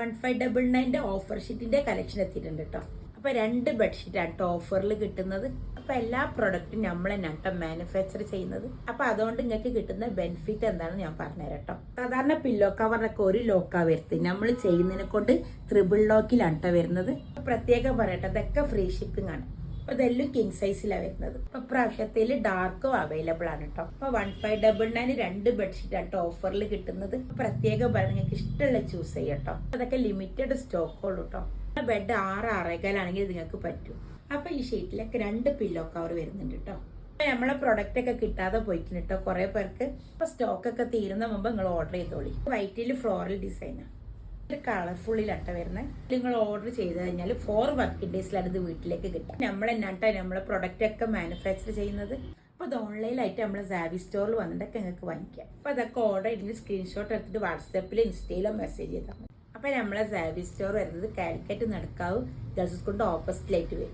1599 offer ഷീറ്റിന്റെ collection എത്തിയിട്ടുണ്ട് കേട്ടോ. അപ്പൊ 2 ബെഡ്ഷീറ്റാണ് കേട്ടോ ഓഫറിൽ കിട്ടുന്നത്. അപ്പൊ എല്ലാ പ്രൊഡക്റ്റും നമ്മൾ തന്നെ കേട്ടോ മാനുഫാക്ചർ ചെയ്യുന്നത്. അപ്പൊ അതുകൊണ്ട് നിങ്ങൾക്ക് കിട്ടുന്ന ബെനിഫിറ്റ് എന്താണെന്ന് ഞാൻ പറഞ്ഞുതരാം കേട്ടോ. സാധാരണ പില്ലോ കവറിനൊക്കെ ഒരു ലോക്കാ വരുന്നത്, നമ്മൾ ചെയ്യുന്നതിനെ കൊണ്ട് 3 ലോക്കിലാണ് കേട്ടോ വരുന്നത്. പ്രത്യേകം പറയട്ടെ, ഇതൊക്കെ ഫ്രീ ഷിപ്പിംഗ് ആണ്. അപ്പൊ ഇതെല്ലാം കിങ് സൈസിലാണ് വരുന്നത്. അപ്പൊ പ്രാവശ്യത്തിൽ ഡാർക്കും അവൈലബിൾ ആണ് കേട്ടോ. അപ്പൊ 1599 2 ബെഡ്ഷീറ്റ് ആട്ടോ ഓഫറിൽ കിട്ടുന്നത്. പ്രത്യേകം പറയാൻ നിങ്ങൾക്ക് ഇഷ്ടമുള്ള ചൂസ് ചെയ്യാം കേട്ടോ. അതൊക്കെ ലിമിറ്റഡ് സ്റ്റോക്കുള്ളൂ കേട്ടോ. ബെഡ് 6-6.25 നിങ്ങൾക്ക് പറ്റും. അപ്പൊ ഈ ഷീറ്റിലൊക്കെ 2 പില്ലോ കവർ വരുന്നുണ്ട് കേട്ടോ. അപ്പൊ നമ്മളെ പ്രൊഡക്റ്റ് ഒക്കെ കിട്ടാതെ പോയിട്ടുണ്ട് കേട്ടോ കുറെ പേർക്ക്. അപ്പൊ സ്റ്റോക്ക് ഒക്കെ തീരുന്ന മുമ്പ് നിങ്ങൾ ഓർഡർ ചെയ്തോളി. വൈറ്റിൽ ഫ്ലോറൽ ഡിസൈനാണ്, കളർഫുള്ളിലട്ട വരുന്നത്. നിങ്ങൾ ഓർഡർ ചെയ്ത് കഴിഞ്ഞാൽ 4 വർക്കിംഗ് ഡേയ്സിലാണ് ഇത് വീട്ടിലേക്ക് കിട്ടും. നമ്മൾ എന്നാട്ടോ നമ്മളെ പ്രൊഡക്റ്റ് ഒക്കെ മാനുഫാക്ചർ ചെയ്യുന്നത്. അപ്പൊ അത് ഓൺലൈനായിട്ട് നമ്മളെ സാവി സ്റ്റോറിൽ വന്നിട്ടൊക്കെ നിങ്ങൾക്ക് വാങ്ങിക്കാം. അപ്പൊ അതൊക്കെ ഓർഡർ ചെയ്തിട്ട് സ്ക്രീൻഷോട്ട് എടുത്തിട്ട് വാട്സാപ്പിൽ ഇൻസ്റ്റയിലോ മെസ്സേജ് ചെയ്താൽ മതി. അപ്പൊ നമ്മളെ സാവി സ്റ്റോർ വരുന്നത് കാലിക്കറ്റ് നടക്കാവ് ഗേൾസ് സ്കൂളിന്റെ ഓപ്പോസിറ്റിലായിട്ട് വരും.